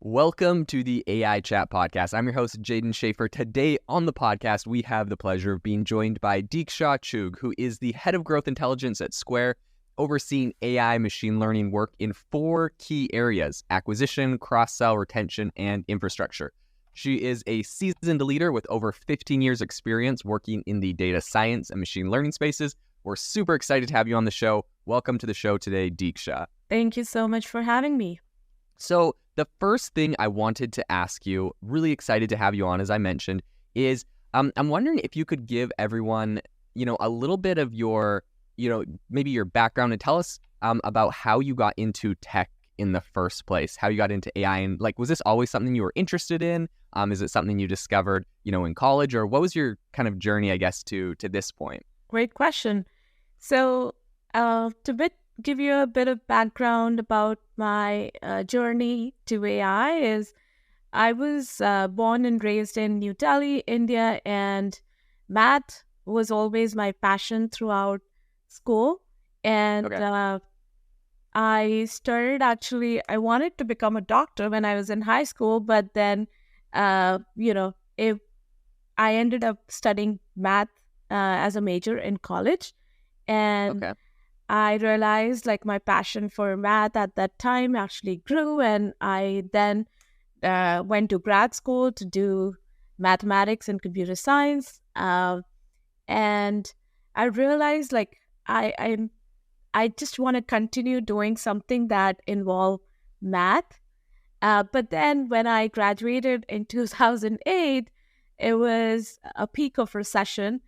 Welcome to the AI Chat Podcast. I'm your host, Jaden Schaefer. Today on the podcast, we have the pleasure of being joined by Deeksha Chugh, who is the head of growth intelligence at Square, overseeing AI machine learning work in 4 key areas: acquisition, cross-sell, retention, and infrastructure. She is a seasoned leader with over 15 years experience working in the data science and machine learning spaces. We're super excited to have you on the show. Welcome to the show today, Deeksha. Thank you so much for having me. So the first thing I wanted to ask you, really excited to have you on, as I mentioned, is I'm wondering if you could give everyone, a little bit of your, maybe your background and tell us about how you got into tech in the first place, how you got into AI, and was this always something you were interested in? Is it something you discovered, in college, or what was your kind of journey, I guess, to this point? Great question. So give you a bit of background about my journey to AI is I was born and raised in New Delhi, India, and math was always my passion throughout school. And I wanted to become a doctor when I was in high school, but then, I ended up studying math as a major in college. And I realized my passion for math at that time actually grew, and I then went to grad school to do mathematics and computer science. And I realized I just want to continue doing something that involved math. But then when I graduated in 2008, it was a peak of recession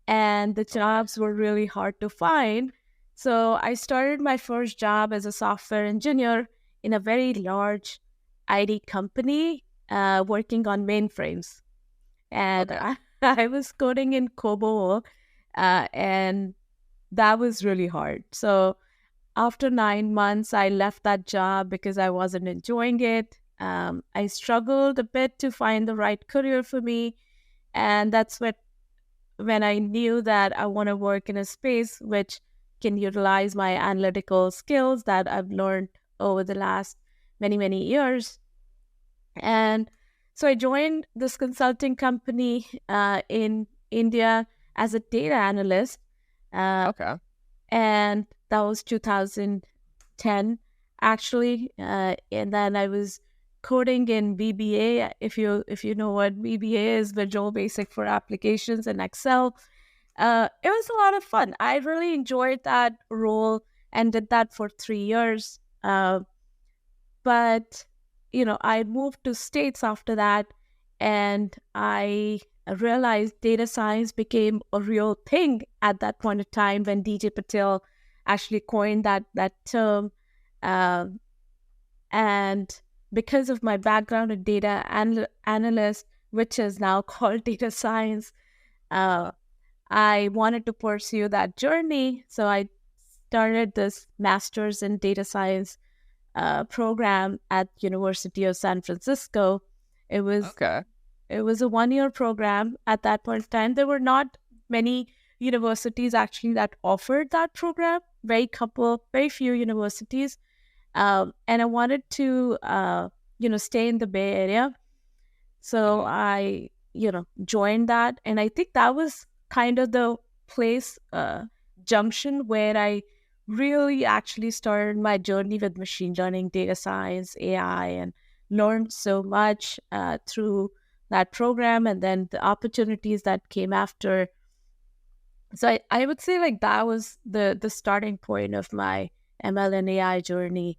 and the jobs were really hard to find. So I started my first job as a software engineer in a very large IT company working on mainframes. And I was coding in COBOL, and that was really hard. So after 9 months, I left that job because I wasn't enjoying it. I struggled a bit to find the right career for me. And that's when I knew that I want to work in a space which can utilize my analytical skills that I've learned over the last many, many years. And so I joined this consulting company in India as a data analyst. And that was 2010, actually. And then I was coding in VBA. If you know what VBA is, Visual Basic for Applications, and Excel. It was a lot of fun. I really enjoyed that role and did that for 3 years. But, I moved to States after that, and I realized data science became a real thing at that point of time when DJ Patel actually coined that term. And because of my background in data analyst, which is now called data science, I wanted to pursue that journey. So I started this master's in data science program at University of San Francisco. It was a 1-year program at that point in time. There were not many universities actually that offered that program, very few universities. And I wanted to, stay in the Bay Area. So I, joined that. And I think that was kind of the place, junction where I really actually started my journey with machine learning, data science, AI, and learned so much through that program and then the opportunities that came after. So I would say that was the starting point of my ML and AI journey.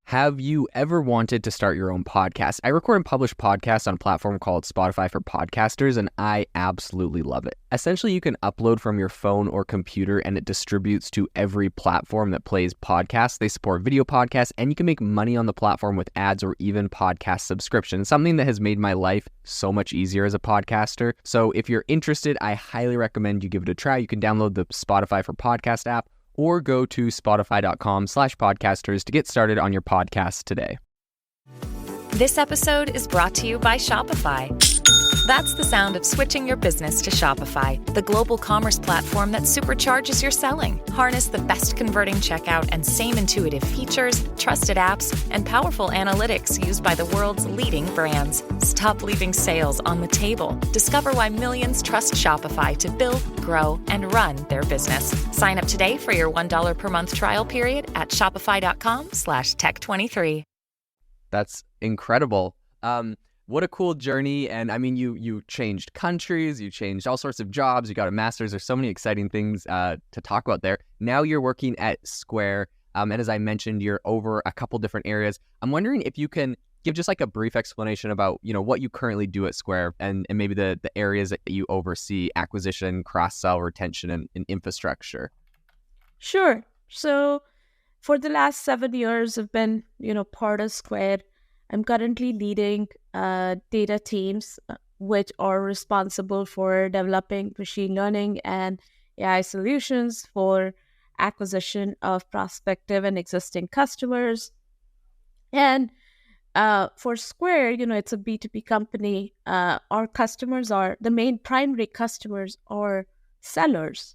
Have you ever wanted to start your own podcast? I record and publish podcasts on a platform called Spotify for Podcasters, and I absolutely love it. Essentially, you can upload from your phone or computer, and it distributes to every platform that plays podcasts. They support video podcasts, and you can make money on the platform with ads or even podcast subscriptions, something that has made my life so much easier as a podcaster. So if you're interested, I highly recommend you give it a try. You can download the Spotify for Podcast app, or go to spotify.com/podcasters to get started on your podcast today. This episode is brought to you by Shopify. That's the sound of switching your business to Shopify, the global commerce platform that supercharges your selling. Harness the best converting checkout and same intuitive features, trusted apps, and powerful analytics used by the world's leading brands. Stop leaving sales on the table. Discover why millions trust Shopify to build, grow, and run their business. Sign up today for your $1 per month trial period at shopify.com/tech23. That's incredible. What a cool journey. And I mean, you changed countries, you changed all sorts of jobs, you got a master's. There's so many exciting things to talk about there. Now you're working at Square. And as I mentioned, you're over a couple different areas. I'm wondering if you can give just like a brief explanation about, what you currently do at Square and maybe the areas that you oversee: acquisition, cross-sell, retention, and infrastructure. Sure. So for the last 7 years, I've been, part of Square. I'm currently leading data teams, which are responsible for developing machine learning and AI solutions for acquisition of prospective and existing customers. And for Square, it's a B2B company. Our customers are the main primary customers are sellers.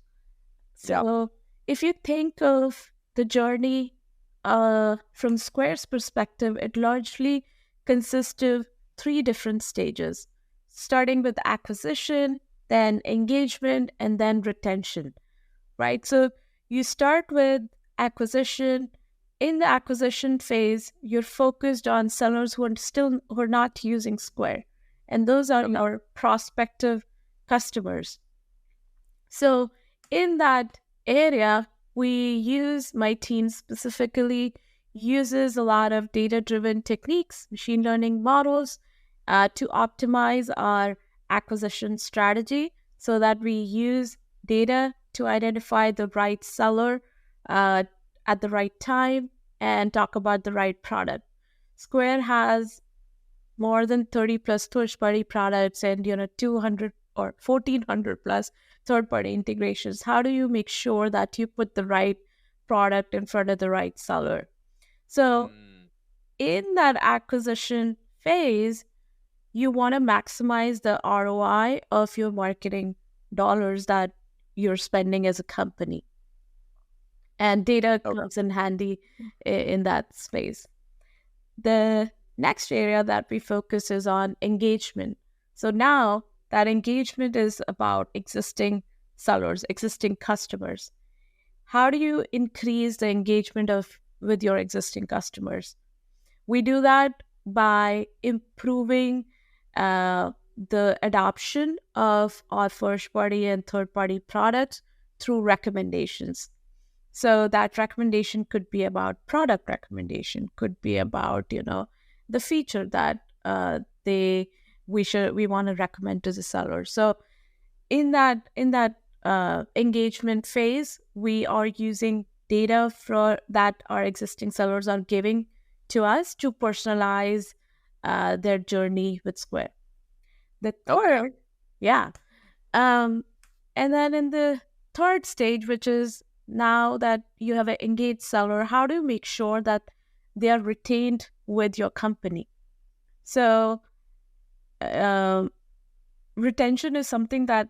So if you think of the journey from Square's perspective, it largely consists of 3 different stages, starting with acquisition, then engagement, and then retention, right? So you start with acquisition. In the acquisition phase, you're focused on sellers who are not using Square, and those are our prospective customers. So in that area, my team specifically uses a lot of data-driven techniques, machine learning models, to optimize our acquisition strategy so that we use data to identify the right seller at the right time and talk about the right product. Square has more than 30 plus third-party products and 200 or 1,400 plus third-party integrations. How do you make sure that you put the right product in front of the right seller? So in that acquisition phase, you want to maximize the ROI of your marketing dollars that you're spending as a company. And data comes in handy in that space. The next area that we focus is on engagement. So now that engagement is about existing sellers, existing customers. How do you increase the engagement with your existing customers? We do that by improving the adoption of our first-party and third-party products through recommendations. So that recommendation could be about product recommendation, could be about, the feature that we want to recommend to the seller. So in that engagement phase, we are using data that our existing sellers are giving to us to personalize their journey with Square. The third, and then in the third stage, which is now that you have an engaged seller, how do you make sure that they are retained with your company? So retention is something that,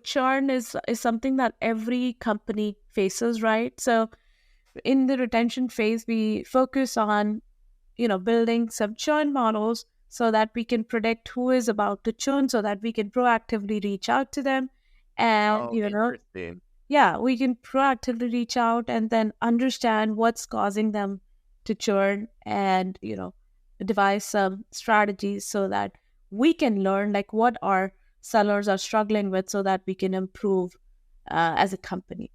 churn is something that every company faces, right? So in the retention phase, we focus on, building some churn models so that we can predict who is about to churn, so that we can proactively reach out to them. And, we can proactively reach out and then understand what's causing them to churn and, devise some strategies so that we can learn like what our sellers are struggling with so that we can improve as a company.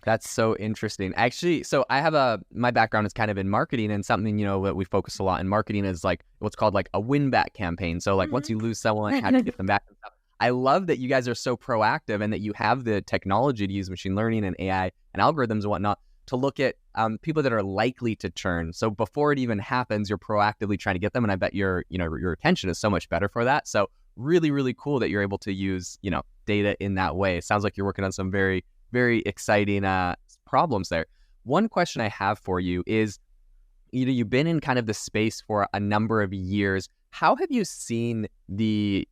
That's so interesting. Actually, so I have my background is kind of in marketing, and something, that we focus a lot in marketing is like what's called like a win back campaign. So like once you lose someone, how to get them back and stuff. I love that you guys are so proactive and that you have the technology to use machine learning and AI and algorithms and whatnot to look at people that are likely to churn. So before it even happens, you're proactively trying to get them. And I bet your retention is so much better for that. So really, really cool that you're able to use, data in that way. It sounds like you're working on some very, very exciting problems there. One question I have for you is, you've been in kind of the space for a number of years. how have you seen the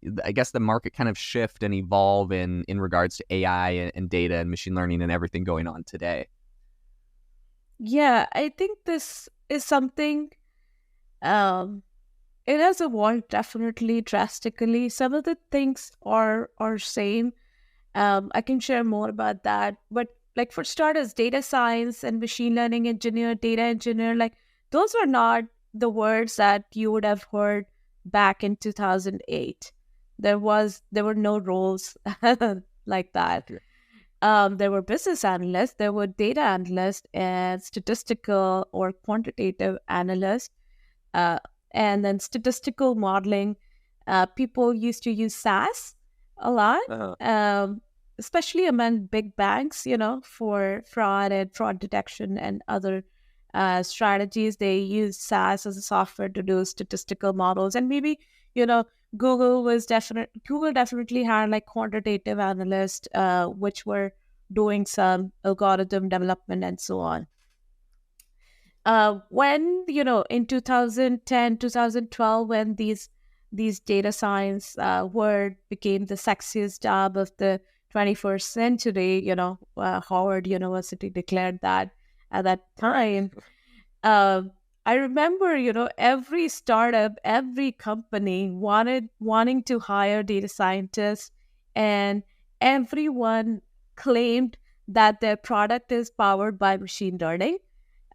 market kind of shift and evolve in regards to AI and data and machine learning and everything going on today? Yeah, I think this is something, it has evolved definitely drastically. Some of the things are same. I can share more about that. But like for starters, data science and machine learning engineer, data engineer, like those are not the words that you would have heard back in 2008. There were no roles like that. Sure. There were business analysts, there were data analysts, and statistical or quantitative analysts, uh, and then statistical modeling. People used to use SAS a lot, especially among big banks, for fraud and fraud detection and other strategies. They use SAS as a software to do statistical models. And maybe, Google definitely had like quantitative analysts, which were doing some algorithm development and so on. When, in 2010, 2012, when these data science word became the sexiest job of the 21st century, Howard University declared that at that time. I remember, every startup, every company wanting to hire data scientists, and everyone claimed that their product is powered by machine learning.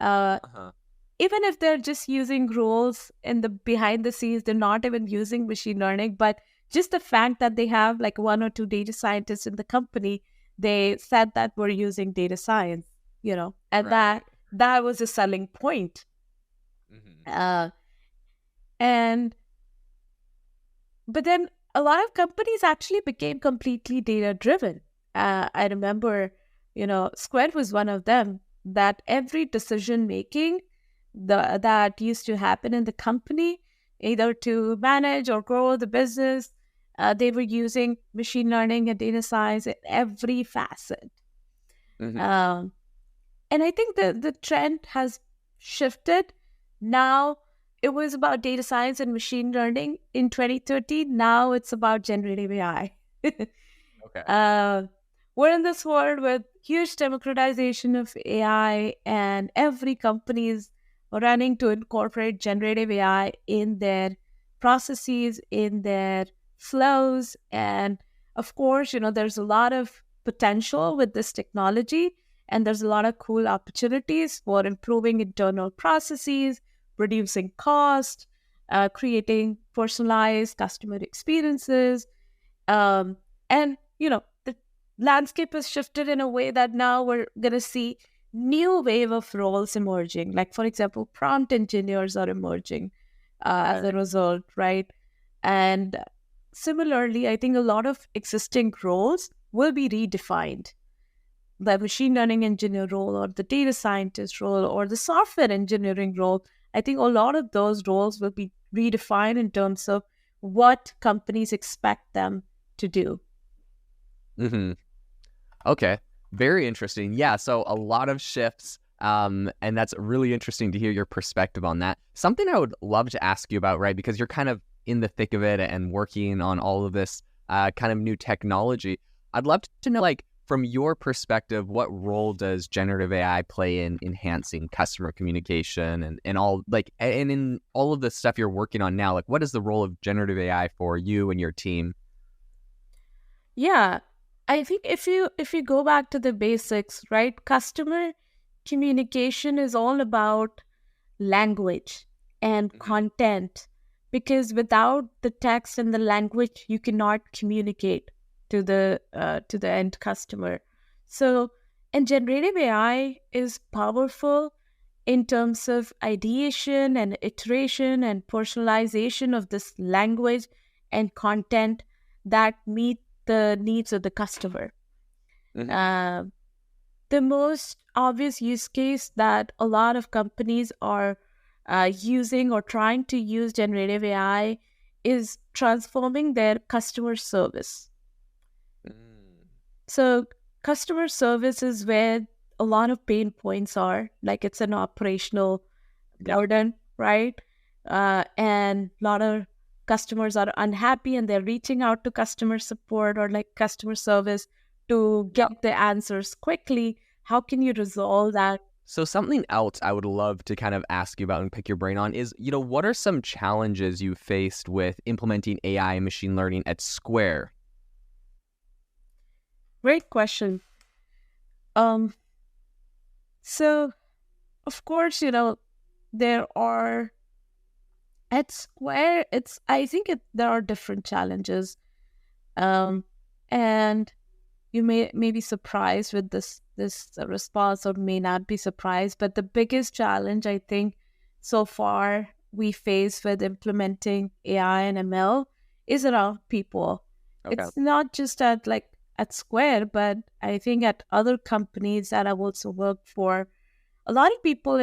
Even if they're just using rules in the behind the scenes, they're not even using machine learning, but just the fact that they have like one or two data scientists in the company, they said that we're using data science, and Right. that was a selling point. Mm-hmm. But then a lot of companies actually became completely data driven. I remember, Square was one of them, that every decision making that used to happen in the company, either to manage or grow the business, they were using machine learning and data science in every facet. Mm-hmm. And I think the trend has shifted. Now it was about data science and machine learning in 2013. Now it's about generative AI. Okay. We're in this world with huge democratization of AI, and every company is running to incorporate generative AI in their processes, in their flows. And of course, there's a lot of potential with this technology, and there's a lot of cool opportunities for improving internal processes, reducing cost, creating personalized customer experiences. And, the landscape has shifted in a way that now we're going to see new wave of roles emerging. Like, for example, prompt engineers are emerging as a result, right? And similarly, I think a lot of existing roles will be redefined. The machine learning engineer role, or the data scientist role, or the software engineering role, I think a lot of those roles will be redefined in terms of what companies expect them to do. Mm-hmm. Okay. Very interesting. Yeah. So a lot of shifts. And that's really interesting to hear your perspective on that. Something I would love to ask you about, right? Because you're kind of in the thick of it and working on all of this kind of new technology. I'd love to know, like, from your perspective, what role does generative AI play in enhancing customer communication and all, like, and in all of the stuff you're working on now? Like, what is the role of generative AI for you and your team? Yeah, I think if you go back to the basics, right? Customer communication is all about language and content, because without the text and the language, you cannot communicate to the end customer. So, and generative AI is powerful in terms of ideation and iteration and personalization of this language and content that meet the needs of the customer. Mm-hmm. The most obvious use case that a lot of companies are using or trying to use generative AI is transforming their customer service. So, customer service is where a lot of pain points are. Like, it's an operational burden, right? And a lot of customers are unhappy and they're reaching out to customer support or like customer service to get the answers quickly. How can you resolve that? So something else I would love to kind of ask you about and pick your brain on is, what are some challenges you faced with implementing AI and machine learning at Square? Great question. So of course, there are at Square, I think there are different challenges. And you may be surprised with this response, or may not be surprised, but the biggest challenge I think so far we face with implementing AI and ML is around people. Okay. It's not just at Square, but I think at other companies that I've also worked for, a lot of people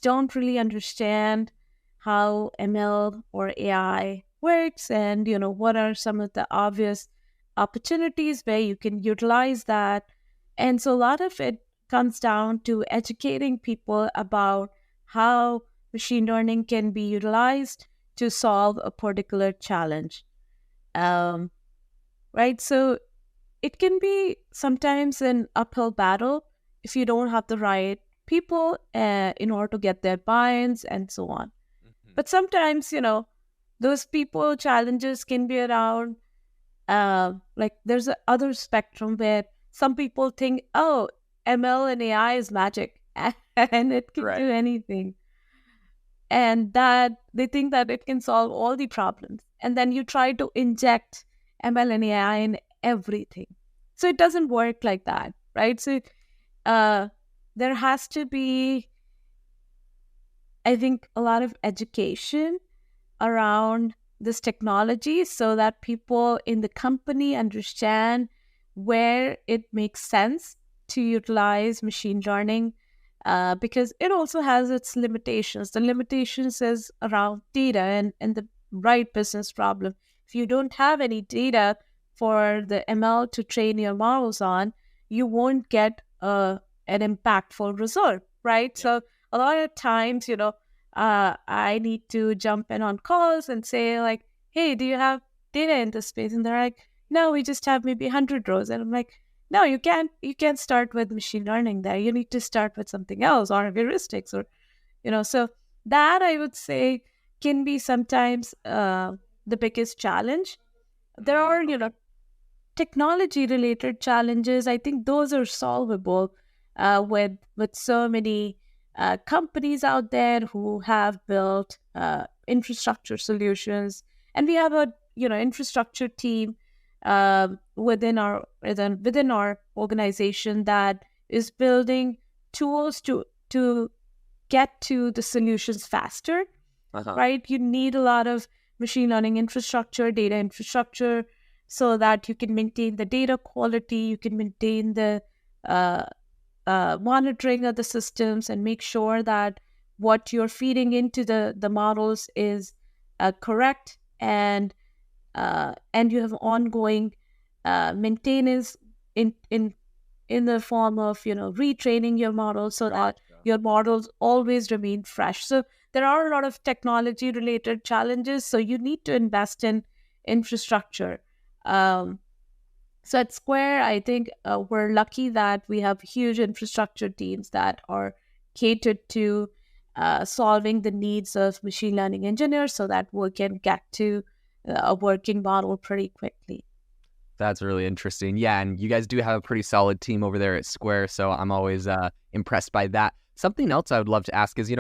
don't really understand how ML or AI works, and what are some of the obvious opportunities where you can utilize that. And so a lot of it comes down to educating people about how machine learning can be utilized to solve a particular challenge. Right? So it can be sometimes an uphill battle if you don't have the right people in order to get their buy-ins and so on. Mm-hmm. But sometimes, those people challenges can be around, there's a other spectrum where some people think, oh, ML and AI is magic and it can do anything. And that they think that it can solve all the problems. And then you try to inject ML and AI in everything. So it doesn't work like that, right? So there has to be, I think, a lot of education around this technology so that people in the company understand where it makes sense to utilize machine learning, because it also has its limitations. The limitations is around data and the right business problem. If you don't have any data for the ML to train your models on, you won't get an impactful result, right? Yeah. So a lot of times, I need to jump in on calls and say like, hey, do you have data in this space? And they're like, no, we just have maybe 100 rows. And I'm like, no, you can't start with machine learning there. You need to start with something else, or heuristics, or, so that I would say can be sometimes the biggest challenge. There are, technology related challenges. I think those are solvable with so many companies out there who have built infrastructure solutions, and we have a infrastructure team within our organization that is building tools to get to the solutions faster. Right? You need a lot of machine learning infrastructure, data infrastructure, so that you can maintain the data quality, you can maintain the monitoring of the systems, and make sure that what you're feeding into the models is correct, and you have ongoing maintenance in the form of retraining your models so that your models always remain fresh. So there are a lot of technology related challenges, so you need to invest in infrastructure. So at Square, I think we're lucky that we have huge infrastructure teams that are catered to solving the needs of machine learning engineers so that we can get to a working model pretty quickly. That's really interesting. Yeah, and you guys do have a pretty solid team over there at Square, so I'm always impressed by that. Something else I would love to ask is,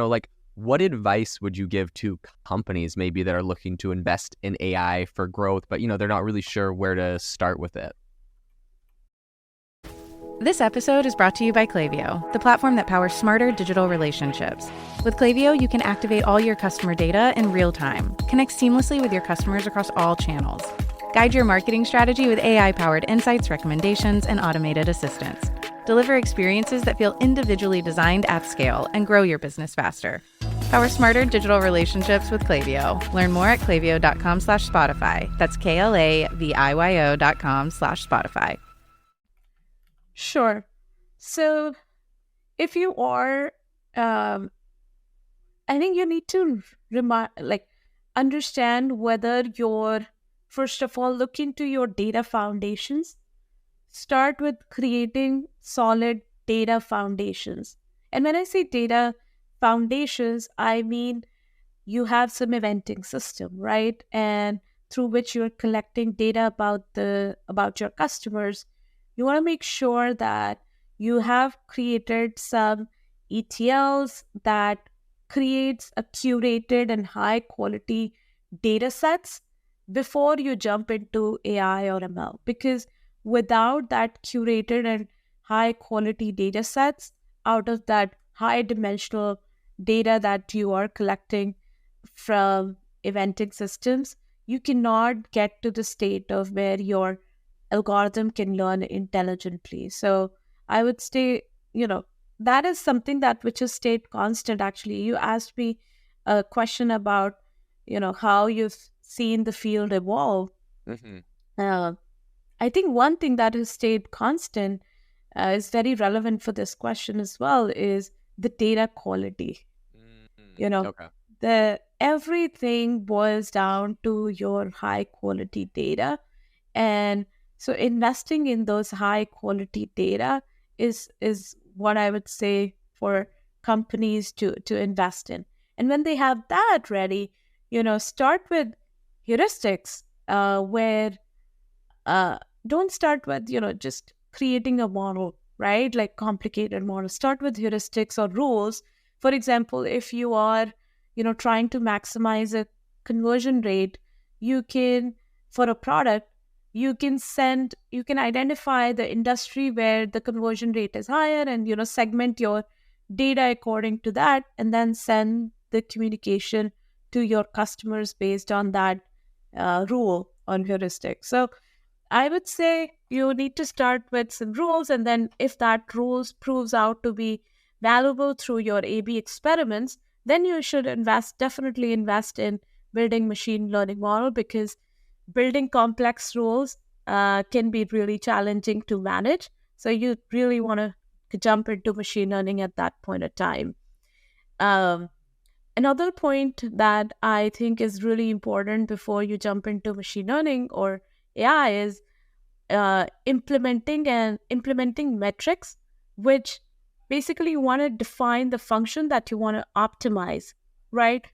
what advice would you give to companies maybe that are looking to invest in AI for growth, but, they're not really sure where to start with it? This episode is brought to you by Klaviyo, the platform that powers smarter digital relationships. With Klaviyo, you can activate all your customer data in real time, connect seamlessly with your customers across all channels, guide your marketing strategy with AI-powered insights, recommendations, and automated assistance. Deliver experiences that feel individually designed at scale and grow your business faster. Power smarter digital relationships with Klaviyo. Learn more at klaviyo.com/Spotify. That's KLAVIYO.com/Spotify. Sure. So if you are, I think you need to understand whether you're, first of all, look into your data foundations. Start with creating solid data foundations. And when I say data foundations, I mean you have some eventing system, right? And through which you're collecting data about your customers. You want to make sure that you have created some ETLs that creates a curated and high quality data sets before you jump into AI or ML. Because without that curated and high quality data sets out of that high dimensional data that you are collecting from eventing systems, you cannot get to the state of where your algorithm can learn intelligently. So I would say, that is something that which has stayed constant. Actually, you asked me a question about, how you've seen the field evolve. Mm-hmm. I think one thing that has stayed constant is very relevant for this question as well is the data quality. Okay. Everything boils down to your high quality data. And so investing in those high quality data is what I would say for companies to invest in. And when they have that ready, start with heuristics, where don't start with, just creating a model, right? Like complicated model. Start with heuristics or rules. For example, if you are, trying to maximize a conversion rate, you can, for a product, you can identify the industry where the conversion rate is higher and, segment your data according to that, and then send the communication to your customers based on that rule on heuristic. So I would say you need to start with some rules, and then if that rules proves out to be valuable through your A/B experiments, then you should definitely invest in building machine learning model, because building complex rules can be really challenging to manage. So you really want to jump into machine learning at that point of time. Another point that I think is really important before you jump into machine learning or AI is implementing metrics, which basically you want to define the function that you want to optimize, right?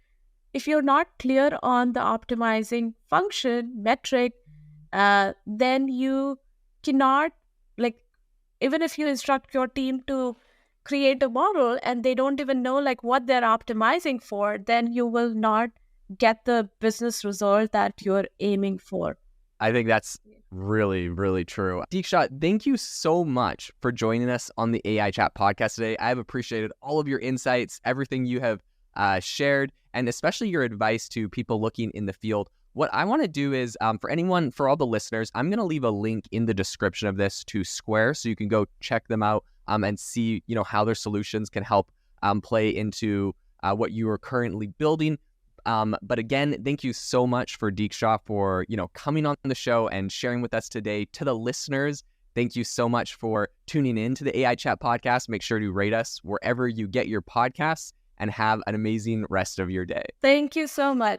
If you're not clear on the optimizing function metric, then you cannot, like, even if you instruct your team to create a model and they don't even know like what they're optimizing for, then you will not get the business result that you're aiming for. I think that's really, really true. Deeksha, thank you so much for joining us on the AI Chat podcast today. I have appreciated all of your insights, everything you have shared, and especially your advice to people looking in the field. What I want to do is, for all the listeners, I'm going to leave a link in the description of this to Square, so you can go check them out and see, how their solutions can help play into what you are currently building. But again, thank you so much for Deeksha for, coming on the show and sharing with us today. To the listeners, thank you so much for tuning in to the AI Chat podcast. Make sure to rate us wherever you get your podcasts, and have an amazing rest of your day. Thank you so much.